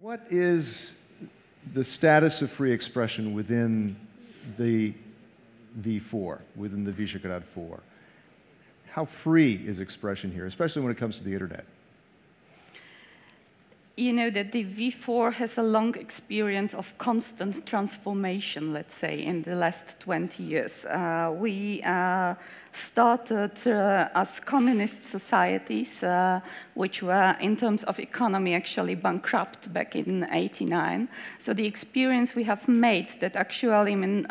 What is the status of free expression within the V4, within the Visegrad 4? How free is expression here, especially when it comes to the internet? You know that the V4 has a long experience of constant transformation, let's say, in the last 20 years. We started as communist societies, which were, in terms of economy, actually bankrupt back in '89. So the experience we have made that actually, I mean,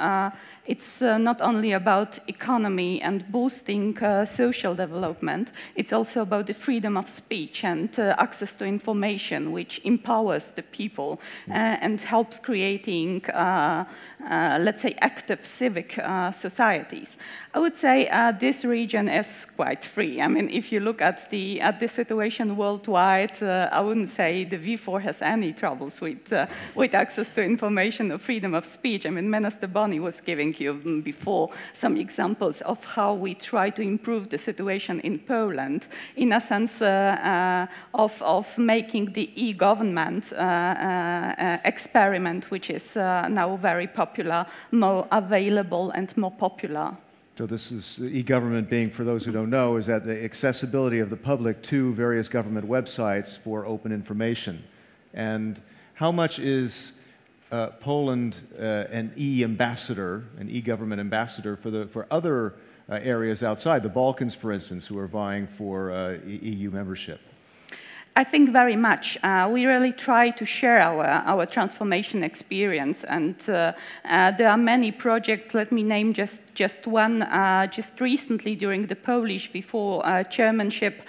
it's not only about economy and boosting social development, it's also about the freedom of speech and access to information, which empowers the people and helps creating, let's say, active civic societies. I would say this region is quite free. I mean, if you look at the situation worldwide, I wouldn't say the V4 has any troubles with access to information or freedom of speech. I mean, Minister Boni was giving you before some examples of how we try to improve the situation in Poland in a sense of making the e-government experiment, which is now very popular, more available and more popular. So this is e-government being, for those who don't know, is that the accessibility of the public to various government websites for open information. And how much is Poland an e-ambassador, an e-government ambassador for other areas outside, the Balkans, for instance, who are vying for EU membership? I think very much. We really try to share our transformation experience, and there are many projects. Let me name just one. Just recently, during the Polish V4 chairmanship,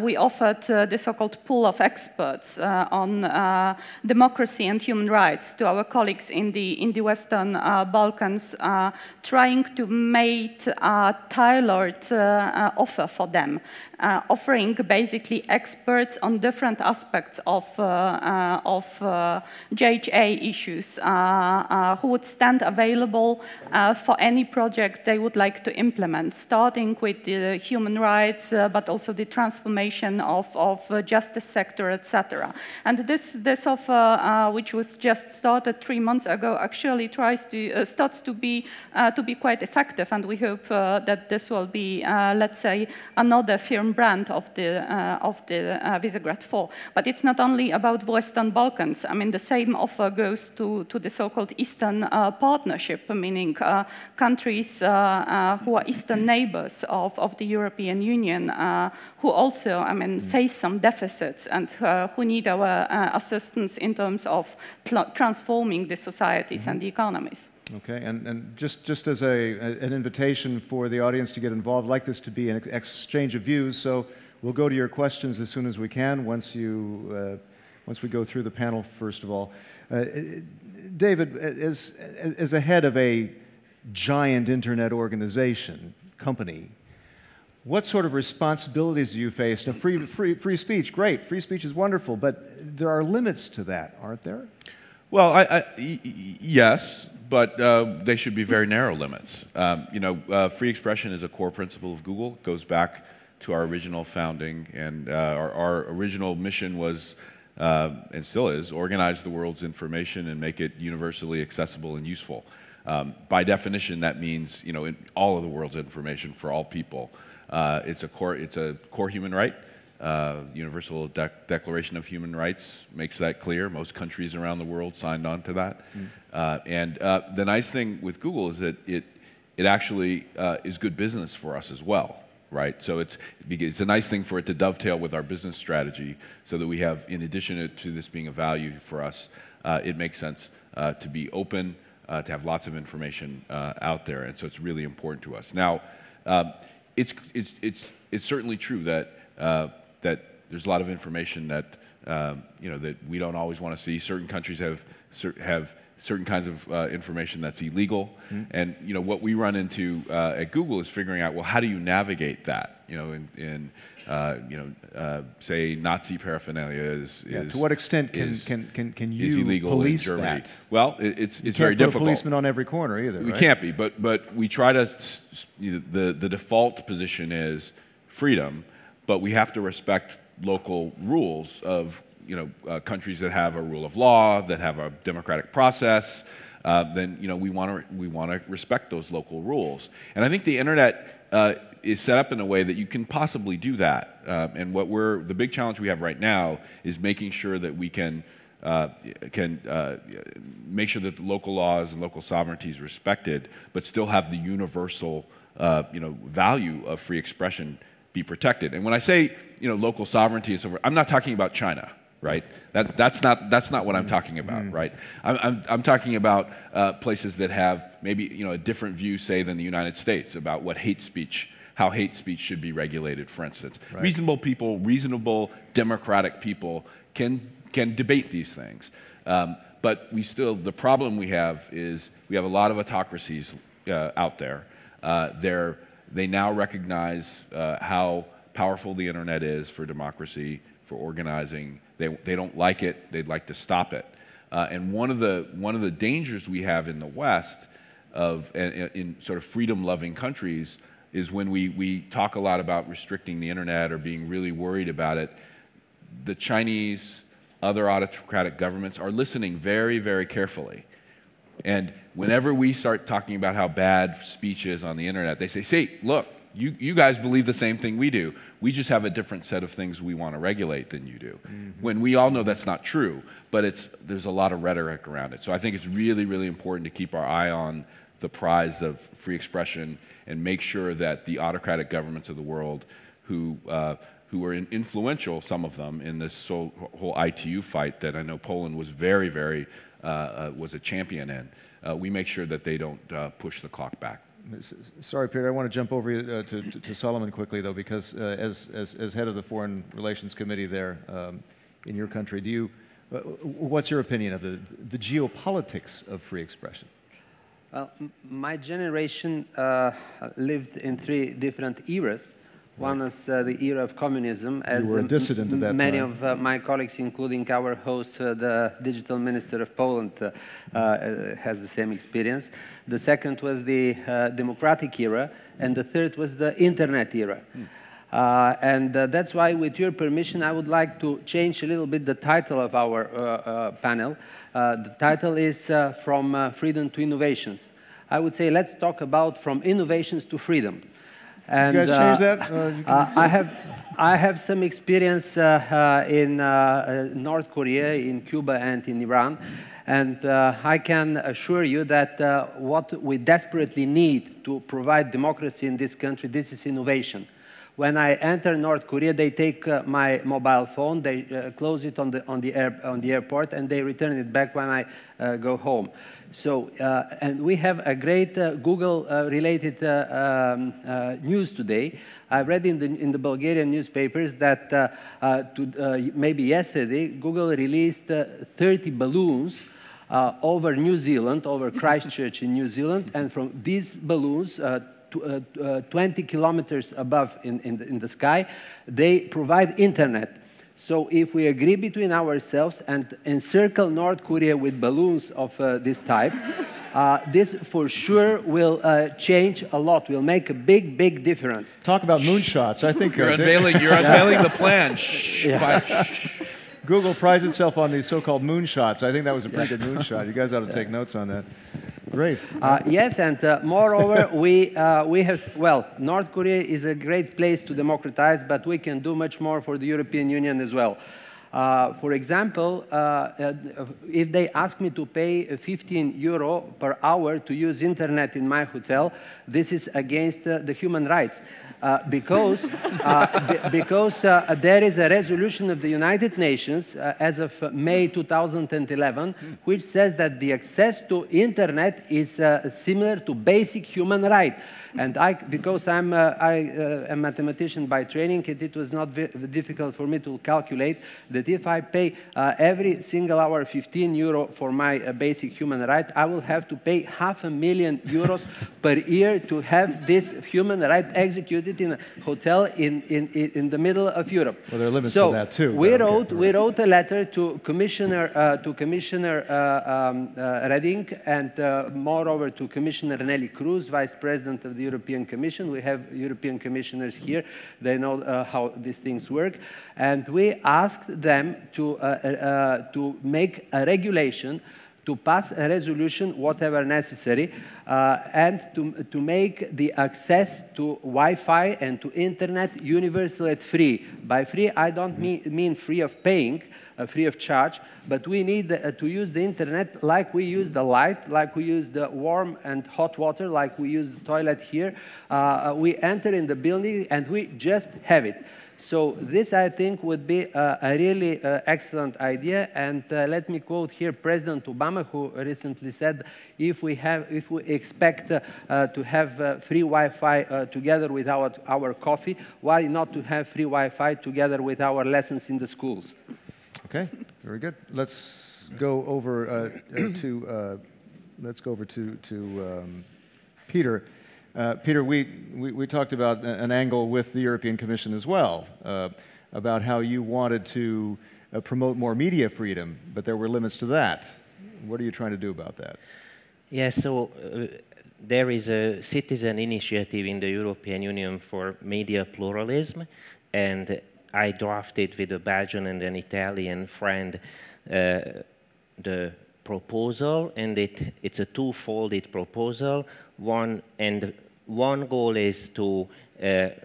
we offered the so-called pool of experts on democracy and human rights to our colleagues in the Western Balkans, trying to make a tailored offer for them, offering basically experts on different aspects of JHA issues who would stand available for any project they would like to implement, starting with the human rights, but also the transformation of justice sector, etc. And this offer, which was just started 3 months ago, actually starts to be quite effective, and we hope that this will be, let's say, another firm brand of the Visegrad 4. But it's not only about Western Balkans. I mean, the same offer goes to the so-called Eastern Partnership, meaning countries who are Eastern neighbors of the European Union, who also, I mean, face some deficits and who need our assistance in terms of transforming the societies and the economies. Okay, and just as an invitation for the audience to get involved, I'd like this to be an exchange of views, so we'll go to your questions as soon as we can, once we go through the panel, first of all. David, as a head of a giant internet organization, company, what sort of responsibilities do you face? Now, free speech, great, free speech is wonderful, but there are limits to that, aren't there? Well, yes, but they should be very narrow limits. You know, free expression is a core principle of Google. It goes back to our original founding, and our original mission was, and still is, organize the world's information and make it universally accessible and useful. By definition, that means, you know, in all of the world's information for all people. It's a core human right. Universal Declaration of Human Rights makes that clear. Most countries around the world signed on to that. And the nice thing with Google is that it actually is good business for us as well, right? So it's a nice thing for it to dovetail with our business strategy, so that we have, in addition to this being a value for us, it makes sense to be open, to have lots of information out there, and so it's really important to us. Now, it's certainly true that there's a lot of information that you know, that we don't always want to see. Certain countries have certain kinds of information that's illegal, and you know, what we run into at Google is figuring out, well, how do you navigate that? You know, say Nazi paraphernalia is to what extent can you illegal police in Germany? that? Well, it's you very can't put difficult. A policeman on every corner either. We right? can't be, but we try to. The default position is freedom, but we have to respect local rules of countries that have a rule of law, that have a democratic process, then we want to respect those local rules. And I think the internet is set up in a way that you can possibly do that. And the big challenge we have right now is making sure that we can make sure that the local laws and local sovereignty is respected, but still have the universal value of free expression be protected. And when I say local sovereignty and so forth, I'm not talking about China, right? That's not what I'm talking about, right? I'm talking about places that have maybe a different view, say, than the United States about what how hate speech should be regulated, for instance. Right. Reasonable people, reasonable democratic people can debate these things. But the problem we have is we have a lot of autocracies out there. They now recognize how powerful the internet is for democracy, for organizing. They don't like it. They'd like to stop it. And one of the dangers we have in the West in sort of freedom-loving countries is when we talk a lot about restricting the internet or being really worried about it. The Chinese, other autocratic governments are listening very, very carefully. And whenever we start talking about how bad speech is on the internet, they say, see, look, you guys believe the same thing we do. We just have a different set of things we want to regulate than you do. Mm-hmm. When we all know that's not true, but there's a lot of rhetoric around it. So I think it's really, really important to keep our eye on the prize of free expression and make sure that the autocratic governments of the world who are influential, some of them, in this whole ITU fight that I know Poland was very, very, was a champion in, we make sure that they don't push the clock back. Sorry, Peter, I want to jump over to Solomon quickly, though, because as head of the Foreign Relations Committee there in your country, what's your opinion of the geopolitics of free expression? Well, my generation lived in 3 different eras. One is the era of communism, as you were a dissident at that many time. of my colleagues, including our host, the digital minister of Poland, has the same experience. The second was the democratic era, and the third was the internet era. And that's why, with your permission, I would like to change a little bit the title of our panel. The title is From Freedom to Innovations. I would say let's talk about from innovations to freedom. And, you guys change that? I have some experience in North Korea, in Cuba, and in Iran. And I can assure you that what we desperately need to provide democracy in this country, this is innovation. When I enter North Korea, they take my mobile phone, they close it on the airport, and they return it back when I go home. So, and we have a great Google-related news today. I read in the Bulgarian newspapers that maybe yesterday, Google released 30 balloons over New Zealand, over Christchurch in New Zealand, and from these balloons, 20 kilometers above in the sky, they provide internet. So if we agree between ourselves and encircle North Korea with balloons of this type, this for sure will change a lot, will make a big, big difference. Talk about moonshots. I think you're unveiling the plan. Shh. Yeah. Google prides itself on these so-called moonshots. I think that was a pretty good moonshot. You guys ought to take notes on that. Great. Yes, and moreover, we have, well, North Korea is a great place to democratize, but we can do much more for the European Union as well. For example, if they ask me to pay 15 euro per hour to use internet in my hotel, this is against the human rights. Because there is a resolution of the United Nations as of May 2011, which says that the access to internet is similar to basic human right. And because I'm a mathematician by training, it was not difficult for me to calculate that if I pay every single hour 15 euro for my basic human right, I will have to pay €500,000 per year to have this human right executed it in a hotel in the middle of Europe. Well, there are limits to that too. We wrote a letter to Commissioner Reding and moreover to Commissioner Nelly Cruz, Vice President of the European Commission. We have European commissioners here. They know how these things work. And we asked them to make a regulation, to pass a resolution, whatever necessary, and to make the access to Wi-Fi and to internet universal and free. By free, I don't mean free of paying, free of charge, but we need to use the internet like we use the light, like we use the warm and hot water, like we use the toilet here. We enter in the building and we just have it. So this, I think, would be a really excellent idea. And let me quote here President Obama, who recently said, if we expect to have free Wi-Fi together with our coffee, why not to have free Wi-Fi together with our lessons in the schools? Okay, very good. Let's go over to Peter. Peter, we talked about an angle with the European Commission as well, about how you wanted to promote more media freedom, but there were limits to that. What are you trying to do about that? Yes, so there is a citizen initiative in the European Union for media pluralism, and I drafted with a Belgian and an Italian friend the proposal, and it's a two-folded proposal. One goal is to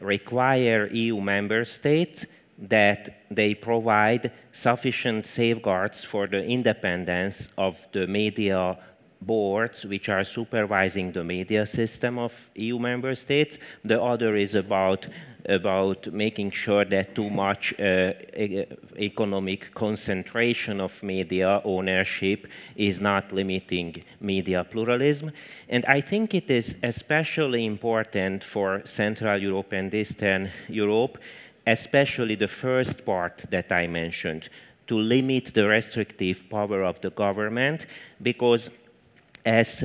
require EU member states that they provide sufficient safeguards for the independence of the media boards which are supervising the media system of EU member states. The other is about making sure that too much economic concentration of media ownership is not limiting media pluralism. And I think it is especially important for Central Europe and Eastern Europe, especially the first part that I mentioned, to limit the restrictive power of the government, because as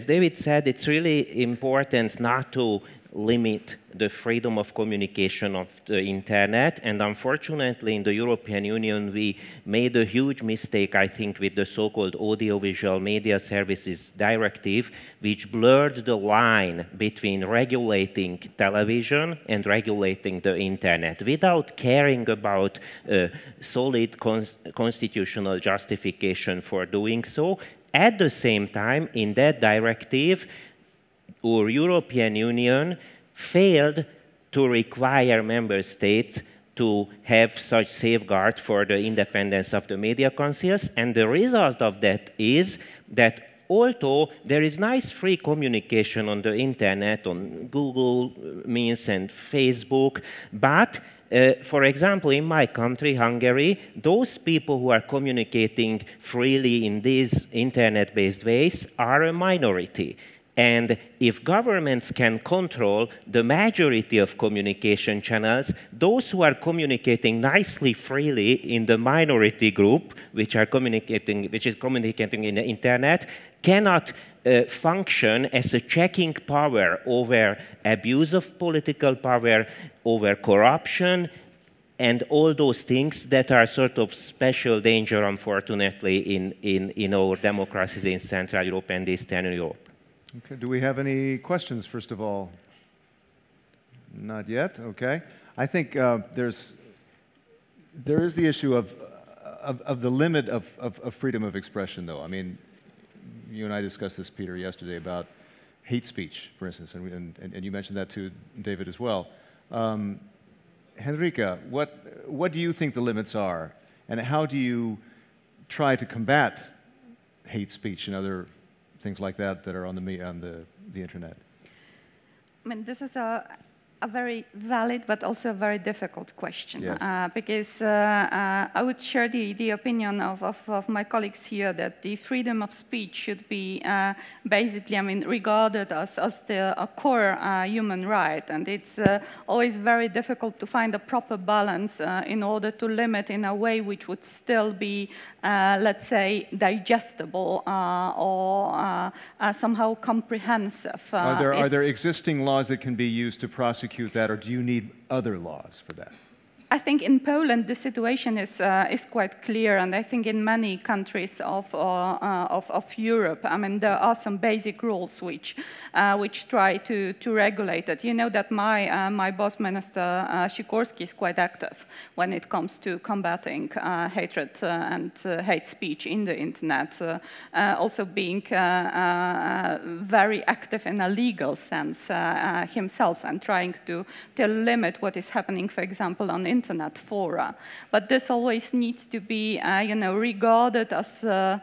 David said, it's really important not to limit the freedom of communication of the internet. And unfortunately, in the European Union, we made a huge mistake, I think, with the so-called Audiovisual Media Services Directive, which blurred the line between regulating television and regulating the internet without caring about solid constitutional justification for doing so. At the same time, in that directive, our European Union failed to require member states to have such safeguard for the independence of the media councils. And the result of that is that although there is nice free communication on the internet, on Google Meets and Facebook, but for example, in my country, Hungary, those people who are communicating freely in these internet-based ways are a minority. And if governments can control the majority of communication channels, those who are communicating nicely freely in the minority group, which is communicating in the internet, cannot function as a checking power over abuse of political power, over corruption, and all those things that are sort of special danger, unfortunately, in our democracies in Central Europe and Eastern Europe. Okay. Do we have any questions, first of all? Not yet. Okay. I think there is the issue of the limit of freedom of expression, though. I mean, you and I discussed this, Peter, yesterday about hate speech, for instance, and you mentioned that too, David, as well. Henrika, what do you think the limits are, and how do you try to combat hate speech and other things like that that are on the internet? I mean, this is a very valid but also a very difficult question. Yes. Because I would share the opinion of my colleagues here that the freedom of speech should be basically, I mean, regarded as a core human right. And it's always very difficult to find a proper balance in order to limit in a way which would still be, let's say, digestible or somehow comprehensive. Are there existing laws that can be used to prosecute prosecute that, or do you need other laws for that? I think in Poland the situation is quite clear, and I think in many countries of Europe, I mean, there are some basic rules which try to regulate it. You know that my boss, Minister Sikorski, is quite active when it comes to combating hatred and hate speech in the internet, also being very active in a legal sense himself and trying to limit what is happening, for example, on internet fora. But this always needs to be, regarded as or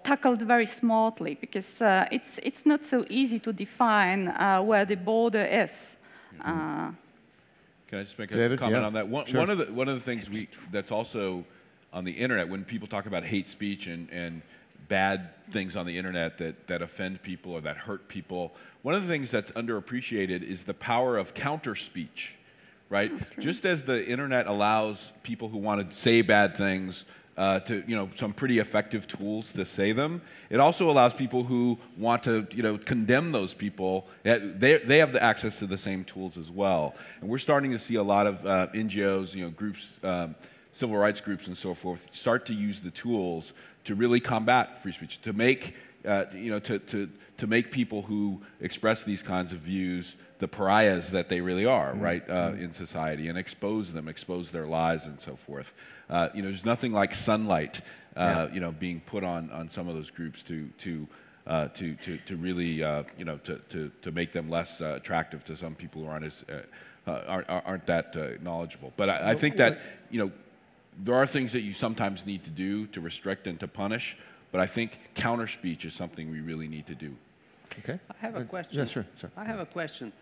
tackled very smartly, because it's not so easy to define where the border is. Can I just make a David, comment yeah. on that? Sure. One of the things that's also on the internet, when people talk about hate speech and bad things on the internet that offend people or that hurt people, one of the things that's underappreciated is the power of counter speech. Right? Just as the internet allows people who want to say bad things some pretty effective tools to say them, it also allows people who want to, condemn those people. They have the access to the same tools as well. And we're starting to see a lot of NGOs, groups, civil rights groups, and so forth, start to use the tools to really combat free speech, to make, to make people who express these kinds of views the pariahs that they really are, right, in society, and expose them, expose their lies, and so forth. There's nothing like sunlight, being put on some of those groups to really, to make them less attractive to some people who aren't that knowledgeable. But I think that there are things that you sometimes need to do to restrict and to punish. But I think counter speech is something we really need to do. Okay. I have a question. Yeah, sure. I have a question.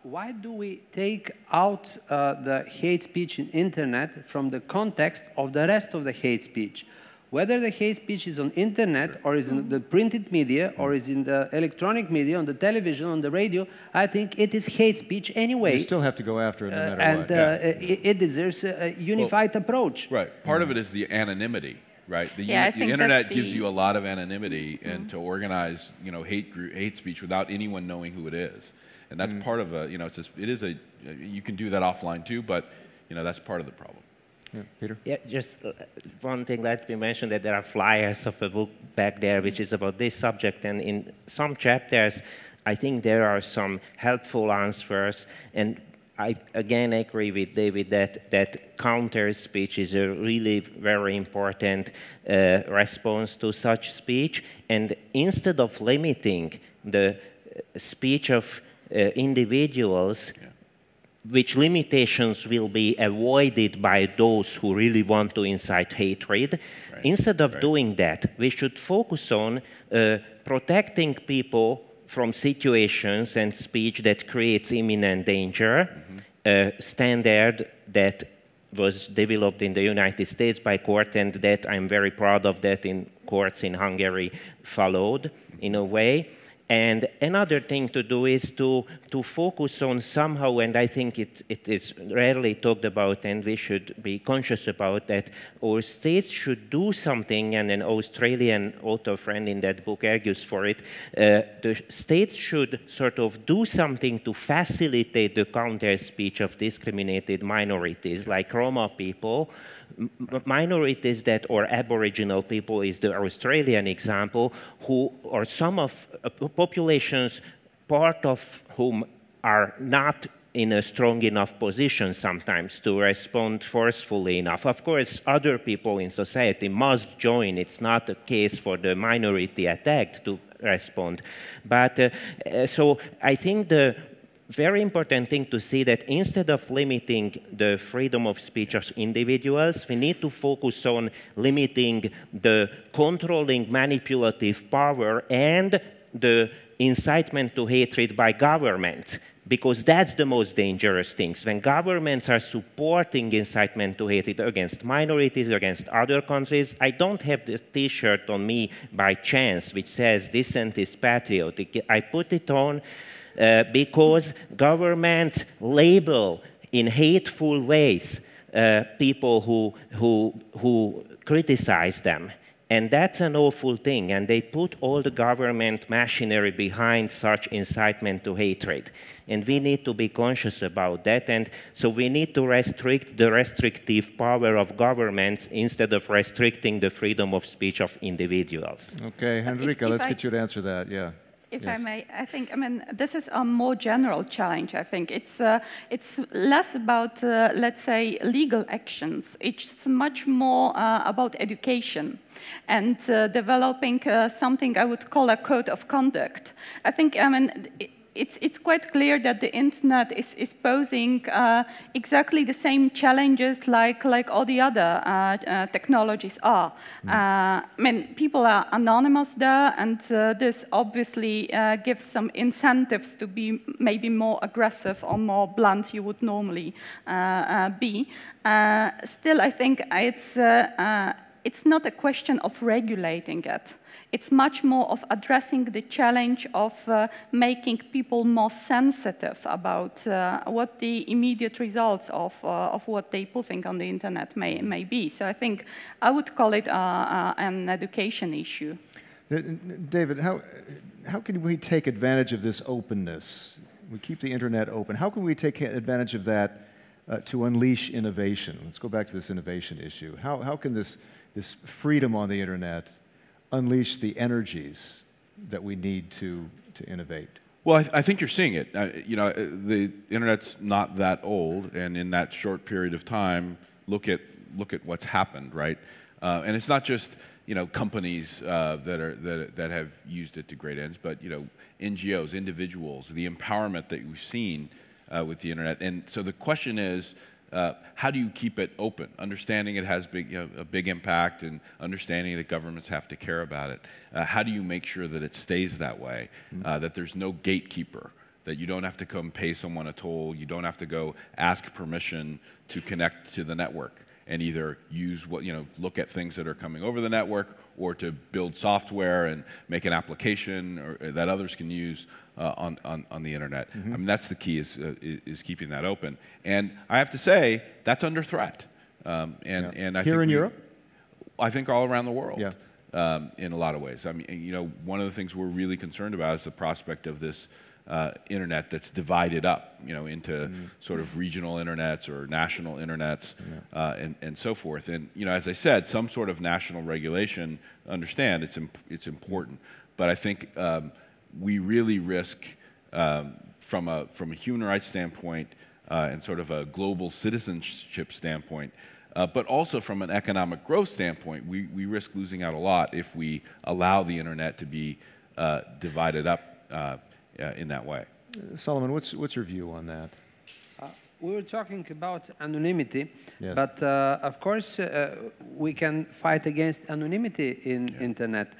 Why do we take out the hate speech in internet from the context of the rest of the hate speech? Whether the hate speech is on internet or is in the printed media or is in the electronic media, on the television, on the radio, I think it is hate speech anyway. You still have to go after it no matter and what. Yeah. it deserves a unified approach. Right. Part of it is the anonymity. Right, the internet gives you a lot of anonymity and to organize, hate speech without anyone knowing who it is, and that's part of you can do that offline too, but that's part of the problem. Yeah, Peter? Yeah, just one thing, let me mention that there are flyers of a book back there which is about this subject, and in some chapters I think there are some helpful answers, and I again agree with David that counter speech is a really very important response to such speech. And instead of limiting the speech of individuals, which limitations will be avoided by those who really want to incite hatred, instead of doing that, we should focus on protecting people from situations and speech that creates imminent danger, a standard that was developed in the United States by court, and that I'm very proud of that in courts in Hungary followed in a way. And another thing to do is to focus on somehow, and I think it is rarely talked about, and we should be conscious about that, our states should do something, and an Australian author friend in that book argues for it. The states should sort of do something to facilitate the counter-speech of discriminated minorities, like Roma people, minorities that, or Aboriginal people is the Australian example, who are some of populations, part of whom are not in a strong enough position sometimes to respond forcefully enough. Of course, other people in society must join. It's not a case for the minority attacked to respond. But so I think the very important thing to see that instead of limiting the freedom of speech of individuals, we need to focus on limiting the controlling manipulative power and the incitement to hatred by governments, because that's the most dangerous things. When governments are supporting incitement to hatred against minorities, against other countries, I don't have the t-shirt on me by chance which says dissent is patriotic. I put it on because governments label in hateful ways people who criticize them. And that's an awful thing, and they put all the government machinery behind such incitement to hatred. And we need to be conscious about that, and so we need to restrict the restrictive power of governments instead of restricting the freedom of speech of individuals. Okay, Henrika, let's get you to answer that, yeah. If I may, I mean, this is a more general challenge, I think. It's less about, let's say, legal actions. It's much more about education and developing something I would call a code of conduct. I think, I mean, it's quite clear that the internet is posing exactly the same challenges like all the other technologies are. I mean, people are anonymous there, and this obviously gives some incentives to be maybe more aggressive or more blunt you would normally be. Still, I think it's not a question of regulating it. It's much more of addressing the challenge of making people more sensitive about what the immediate results of what they're putting on the internet may be. So I think I would call it an education issue. David, how can we take advantage of this openness? We keep the internet open. How can we take advantage of that to unleash innovation? Let's go back to this innovation issue. How can this freedom on the internet unleash the energies that we need to innovate? Well, I think you're seeing it. You know, the internet's not that old, and in that short period of time, look at what's happened, right? And it's not just companies that have used it to great ends, but NGOs, individuals, the empowerment that we've seen with the internet. And so the question is, how do you keep it open? Understanding it has a big impact, and understanding that governments have to care about it. How do you make sure that it stays that way? That there's no gatekeeper, that you don't have to come pay someone a toll, you don't have to go ask permission to connect to the network and either use look at things that are coming over the network, or to build software and make an application that others can use on the internet. I mean, that's the key, is keeping that open. And I have to say, that's under threat. And I Here think in Europe? I think all around the world. Yeah. In a lot of ways. I mean, one of the things we're really concerned about is the prospect of this internet that's divided up, into sort of regional internets or national internets, and so forth. And as I said, some sort of national regulation. Understand it's important, but I think we really risk, from a human rights standpoint and sort of a global citizenship standpoint, but also from an economic growth standpoint, we risk losing out a lot if we allow the internet to be divided up in that way. Solomon, what's your view on that? We were talking about anonymity, Yes. but of course we can fight against anonymity in internet.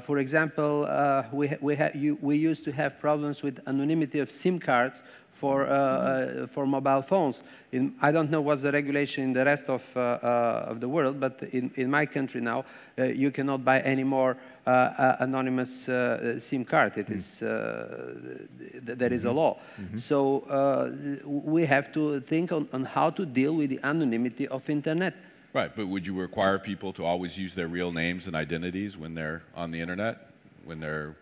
For example, we used to have problems with anonymity of SIM cards for mobile phones. I don't know what's the regulation in the rest of the world, but in my country now, you cannot buy any more anonymous SIM card. It is there is a law. So we have to think on how to deal with the anonymity of internet. Right, but would you require people to always use their real names and identities when they're on the internet, when they're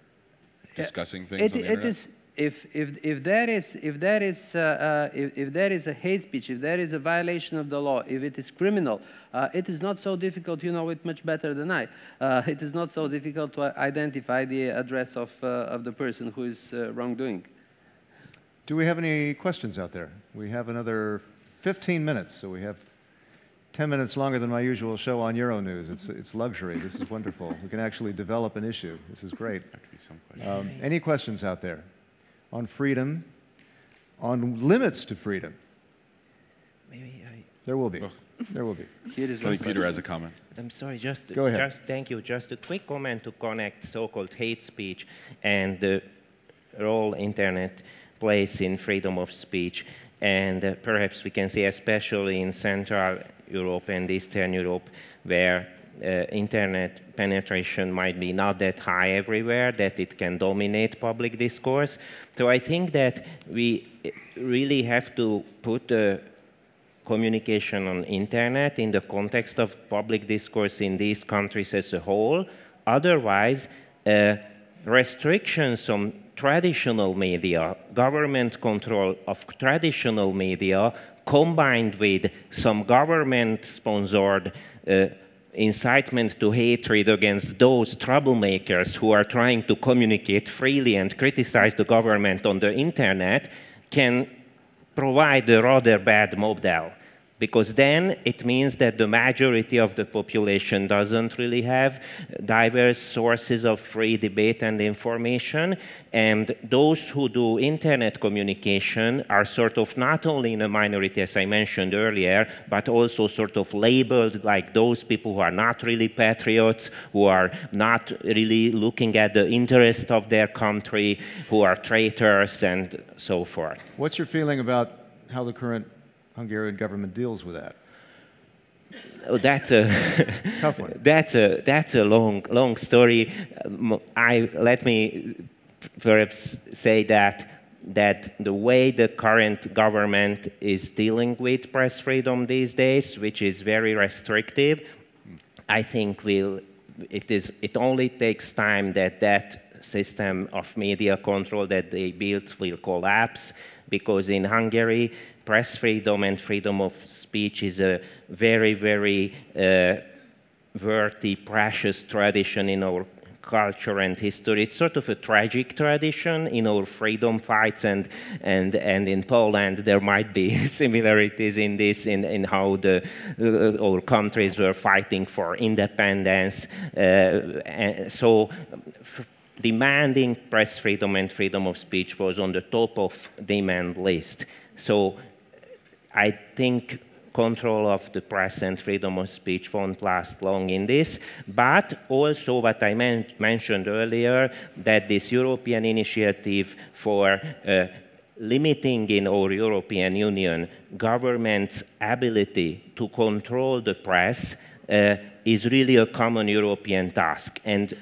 discussing things on the internet? It is. If there is a hate speech, if there is a violation of the law, if it is criminal, it is not so difficult. You know it much better than I. It is not so difficult to identify the address of the person who is wrongdoing. Do we have any questions out there? We have another 15 minutes, so we have 10 minutes longer than my usual show on Euronews. It's luxury. This is wonderful. We can actually develop an issue. This is great. Any questions out there? On freedom, on limits to freedom? There will be. There will be. I think Peter has a comment. I'm sorry, Go ahead. thank you. Just a quick comment to connect so-called hate speech and the role internet plays in freedom of speech. And perhaps we can see, especially in Central Europe and Eastern Europe, where internet penetration might be not that high everywhere, that it can dominate public discourse. So I think that we really have to put communication on internet in the context of public discourse in these countries as a whole. Otherwise, restrictions on traditional media, government control of traditional media, combined with some government-sponsored incitement to hatred against those troublemakers who are trying to communicate freely and criticize the government on the internet, can provide a rather bad model. Because then it means that the majority of the population doesn't really have diverse sources of free debate and information, and those who do internet communication are sort of not only in a minority, as I mentioned earlier, but also sort of labeled like those people who are not really patriots, who are not really looking at the interest of their country, who are traitors, and so forth. What's your feeling about how the current Hungarian government deals with that? Oh, that's a tough one. That's a long story. Let me perhaps say that the way the current government is dealing with press freedom these days, which is very restrictive, I think it only takes time that system of media control that they built will collapse, because in Hungary, press freedom and freedom of speech is a very, very worthy, precious tradition in our culture and history. It's sort of a tragic tradition in our freedom fights, and in Poland there might be similarities in this, in how our countries were fighting for independence. So demanding press freedom and freedom of speech was on the top of demand list. So I think control of the press and freedom of speech won't last long in this, but also what I mentioned earlier, that this European initiative for limiting in our European Union government's ability to control the press is really a common European task. And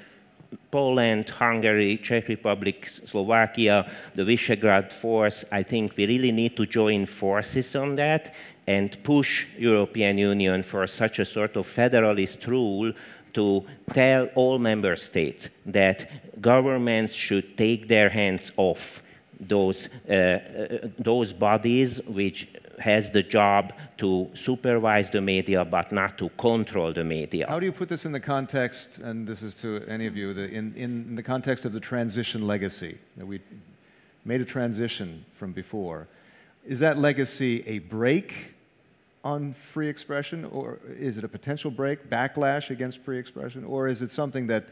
Poland, Hungary, Czech Republic, Slovakia, the Visegrad Force, I think we really need to join forces on that and push European Union for such a sort of federalist rule to tell all member states that governments should take their hands off those bodies which has the job to supervise the media but not to control the media. How do you put this in the context, and this is to any of you, in the context of the transition legacy, that we made a transition from before? Is that legacy a break on free expression, or is it a potential break, backlash against free expression, or is it something that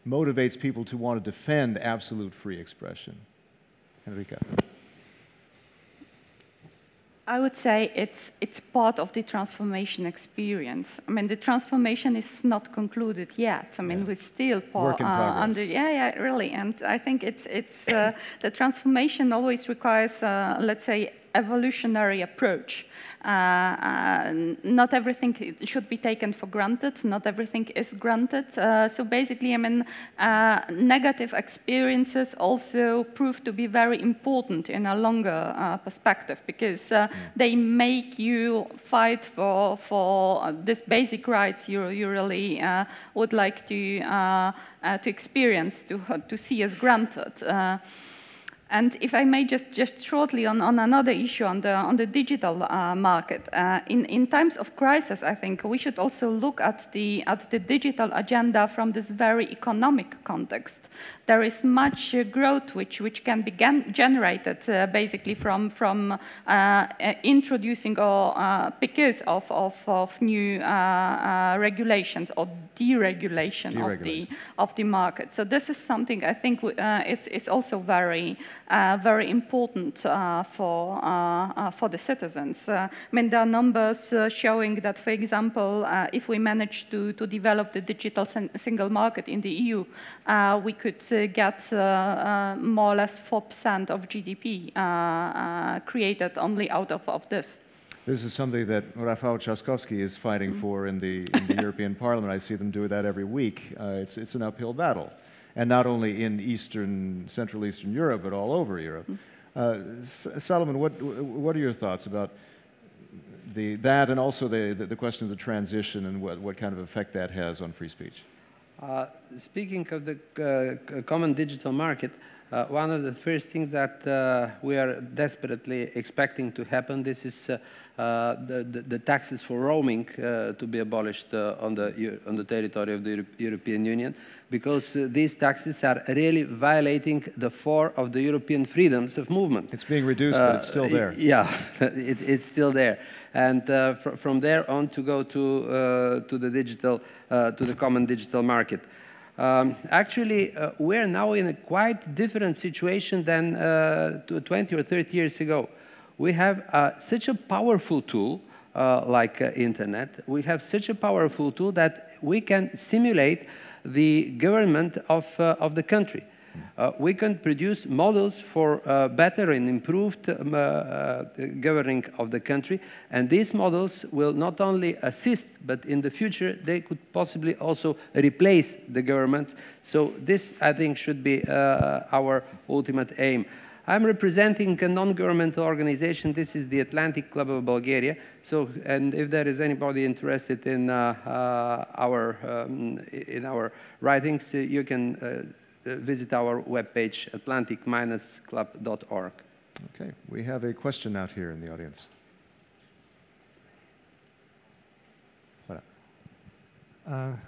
motivates people to want to defend absolute free expression? Enrica. I would say it's part of the transformation experience. I mean, the transformation is not concluded yet. I mean, we're still work in progress. Really. And I think it's the transformation always requires, let's say, evolutionary approach. Not everything should be taken for granted. Not everything is granted. So basically, I mean, negative experiences also prove to be very important in a longer perspective, because they make you fight for these basic rights you really would like to experience, to see as granted. And if I may just shortly on another issue, on the digital market, in times of crisis, I think we should also look at the digital agenda from this very economic context. There is much growth which can be generated basically from introducing or because of new regulations or deregulation of the market. So this is something I think is also very important for the citizens. I mean, there are numbers showing that, for example, if we manage to develop the digital single market in the EU, we could get more or less 4% of GDP created only out of this. This is something that Rafał Trzaskowski is fighting for in the European Parliament. I see them do that every week. It's an uphill battle. And not only in Central Eastern Europe, but all over Europe. Solomon, what are your thoughts about that and also the question of the transition and what kind of effect that has on free speech. Speaking of the common digital market, one of the first things that we are desperately expecting to happen, this is the taxes for roaming to be abolished on the territory of the European Union, because these taxes are really violating the 4 of the European freedoms of movement. It's being reduced, but it's still there. Yeah, it's still there. And from there on to go to the digital, to the common digital market. Actually, we're now in a quite different situation than 20 or 30 years ago. We have such a powerful tool like internet. We have such a powerful tool that we can simulate the government of the country. We can produce models for better and improved governing of the country, and these models will not only assist, but in the future they could possibly also replace the governments. So this, I think, should be our ultimate aim. I'm representing a non-governmental organization. This is the Atlantic Club of Bulgaria. So, and if there is anybody interested in our writings, you can visit our webpage, atlantic-club.org. Okay, we have a question out here in the audience.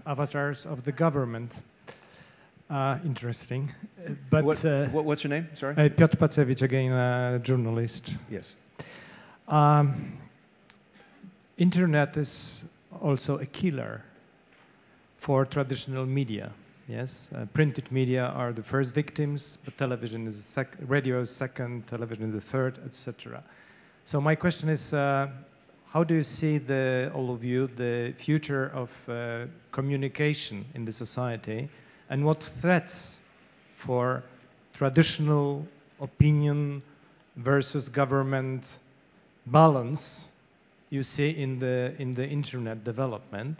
Avatars of the government. Interesting. But what's your name? Sorry? Piotr Pacewicz, again, a journalist. Yes. Internet is also a killer for traditional media. Yes, printed media are the first victims, but television is radio is second, television is the third, etc. So my question is, how do you see, all of you, the future of communication in the society, and what threats for traditional opinion versus government balance you see in the internet development?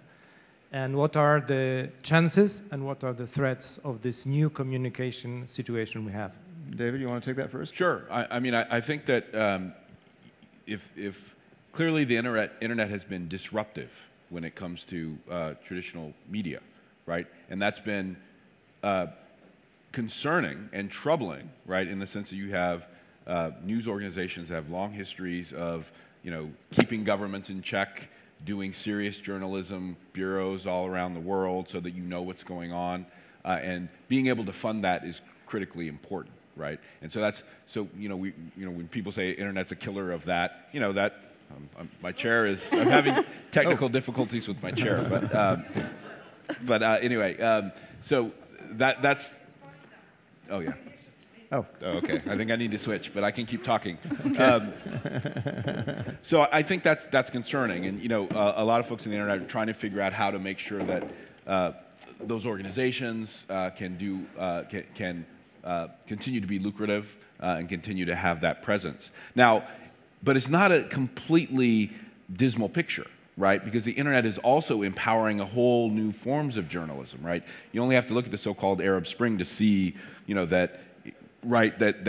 And what are the chances and what are the threats of this new communication situation we have? David, you want to take that first? Sure. I mean, I think that if clearly the internet has been disruptive when it comes to traditional media, right? And that's been concerning and troubling, right? In the sense that you have news organizations that have long histories of, keeping governments in check, doing serious journalism, bureaus all around the world so that you know what's going on, and being able to fund that is critically important, right? And so when people say internet's a killer of that, my chair is, I'm having technical difficulties with my chair, but anyway, so that's, oh yeah. Oh, okay. I think I need to switch, but I can keep talking. So I think that's concerning, and a lot of folks on the internet are trying to figure out how to make sure that those organizations can continue to be lucrative and continue to have that presence. Now, but it's not a completely dismal picture, right? Because the internet is also empowering a whole new forms of journalism, right? You only have to look at the so-called Arab Spring to see, that. Right, that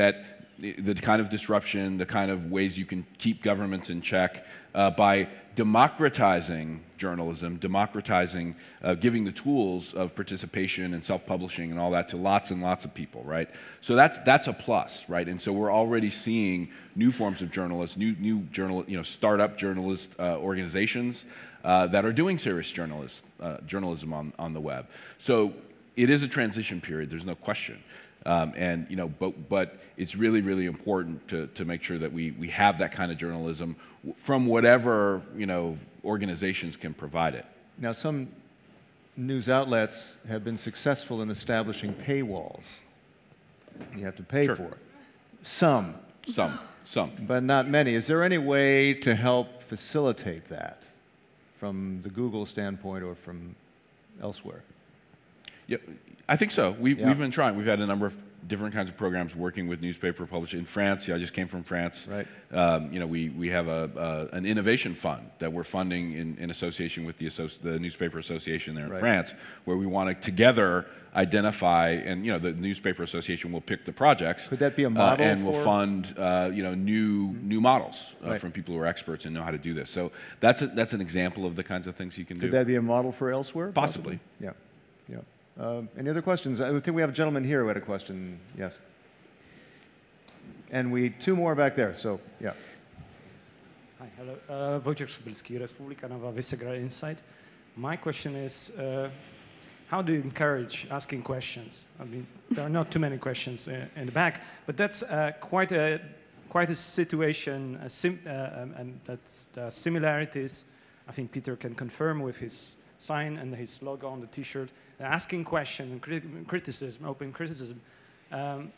the kind of disruption, the kind of ways you can keep governments in check by democratizing journalism, democratizing, giving the tools of participation and self-publishing and all that to lots and lots of people, right? So that's a plus, right? And so we're already seeing new forms of journalists, new startup journalist organizations that are doing serious journalism on the web. So it is a transition period. There's no question. But it's really, really important to make sure that we have that kind of journalism from whatever, organizations can provide it. Now, some news outlets have been successful in establishing paywalls. You have to pay for it. Some. But not many. Is there any way to help facilitate that from the Google standpoint or from elsewhere? Yeah, I think so. We've been trying. We've had a number of different kinds of programs working with newspaper publishers. In France, I just came from France. Right. We have an innovation fund that we're funding in association with the newspaper association there in France, where we want to together identify, and the newspaper association will pick the projects. Could that be a model and will fund new models from people who are experts and know how to do this. So that's an example of the kinds of things you can do. Could that be a model for elsewhere? Possibly. Yeah. Any other questions? I think we have a gentleman here who had a question. Yes. And two more back there. So yeah. Hi, hello. Wojciech Przybylski, Republika Nowa Vysegrad Insight. My question is, how do you encourage asking questions? I mean, there are not too many questions in the back, but that's quite a situation, and that's similarities. I think Peter can confirm with his sign and his logo on the T-shirt. Asking questions and criticism, open criticism,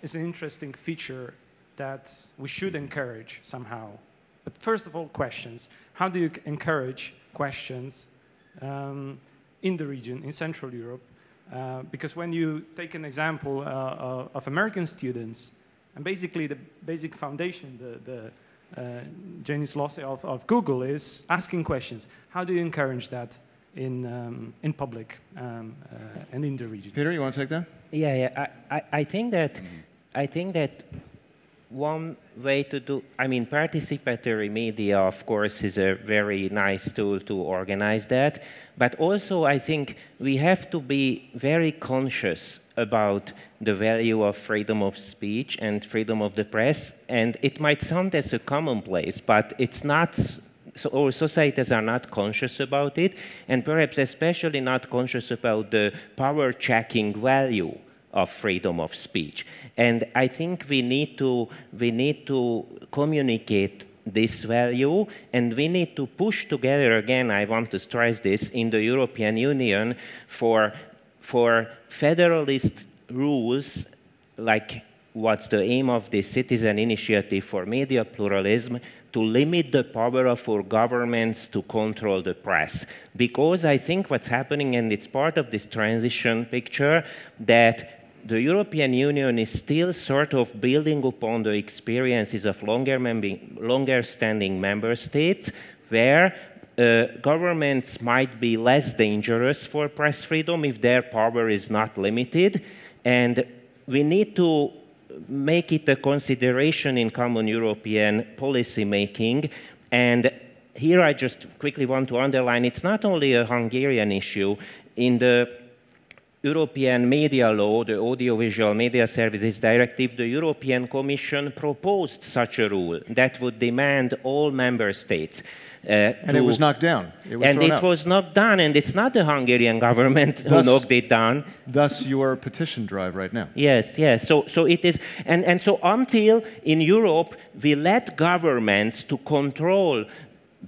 is an interesting feature that we should encourage somehow. But first of all, questions. How do you encourage questions in the region, in Central Europe? Because when you take an example of American students, and basically the basic foundation, the genius loci of Google is asking questions. How do you encourage that in public and in the region? Peter, you want to take that? Yeah. I think that one way to do, participatory media, of course, is a very nice tool to organize that. But also, I think we have to be very conscious about the value of freedom of speech and freedom of the press. And it might sound as a commonplace, but it's not. So our societies are not conscious about it, and perhaps especially not conscious about the power-checking value of freedom of speech. And I think we need to communicate this value, and we need to push together, again, I want to stress this, in the European Union for federalist rules, like what's the aim of this citizen initiative for media pluralism, to limit the power of our governments to control the press. Because I think what's happening, and it's part of this transition picture, that the European Union is still sort of building upon the experiences of longer-standing member states, where governments might be less dangerous for press freedom if their power is not limited. And we need to make it a consideration in common European policy making. And here I just quickly want to underline, it's not only a Hungarian issue. In the European media law, the Audiovisual Media Services Directive, the European Commission proposed such a rule that would demand all member states and it was knocked down. It was knocked down, and it's not the Hungarian government who knocked it down. Thus your petition drive right now. Yes. So it is, and so until in Europe we let governments to control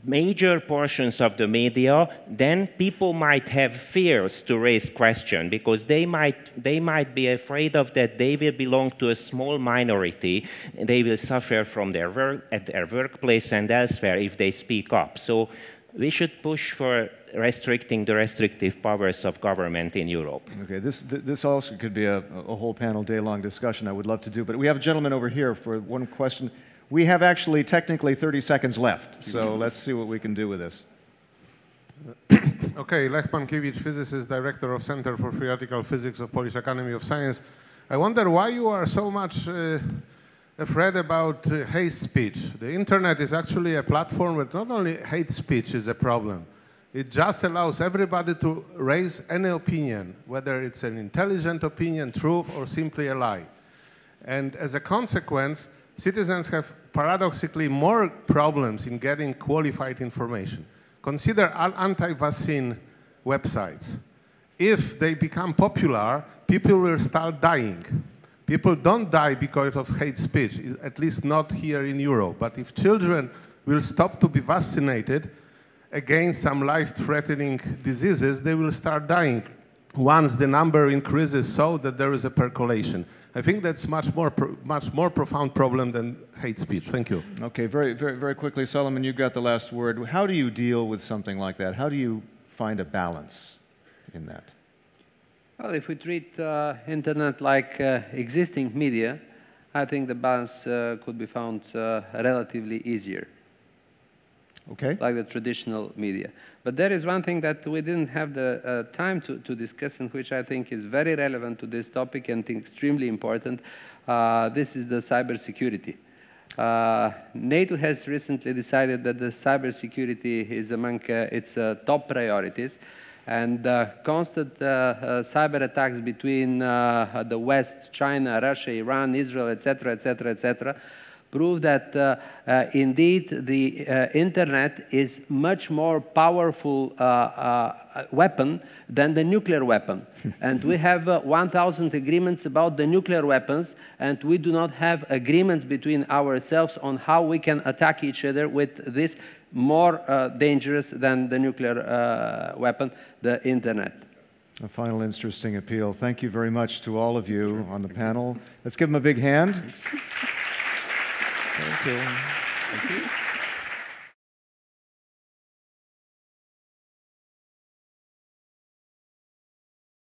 major portions of the media, then people might have fears to raise questions, because they might be afraid of that they will belong to a small minority, and they will suffer from their work at their workplace and elsewhere if they speak up. So we should push for restricting the restrictive powers of government in Europe. Okay, this also could be a whole panel day-long discussion I would love to do, but we have a gentleman over here for one question. We have actually technically 30 seconds left, so let's see what we can do with this. Okay, Lech Pankiewicz, physicist, director of Center for Theoretical Physics of Polish Academy of Science. I wonder why you are so much afraid about hate speech. The internet is actually a platform where not only hate speech is a problem, it just allows everybody to raise any opinion, whether it's an intelligent opinion, truth, or simply a lie. And as a consequence, citizens have paradoxically more problems in getting qualified information. Consider anti-vaccine websites. If they become popular, people will start dying. People don't die because of hate speech, at least not here in Europe. But if children will stop to be vaccinated against some life-threatening diseases, they will start dying once the number increases so that there is a percolation. I think that's much more profound problem than hate speech. Thank you. Okay, very quickly, Solomon, you got the last word. How do you deal with something like that? How do you find a balance in that? Well, if we treat internet like existing media, I think the balance could be found relatively easier. Okay. Like the traditional media. But there is one thing that we didn't have the time to discuss, and which I think is very relevant to this topic and extremely important. This is the cybersecurity. NATO has recently decided that the cybersecurity is among its top priorities, and constant cyber attacks between the West, China, Russia, Iran, Israel, etc., etc., etc., prove that indeed the internet is much more powerful weapon than the nuclear weapon. And we have 1,000 agreements about the nuclear weapons, and we do not have agreements between ourselves on how we can attack each other with this more dangerous than the nuclear weapon, the internet. A final interesting appeal. Thank you very much to all of you on the panel. Let's give them a big hand. Thank you. Thank you.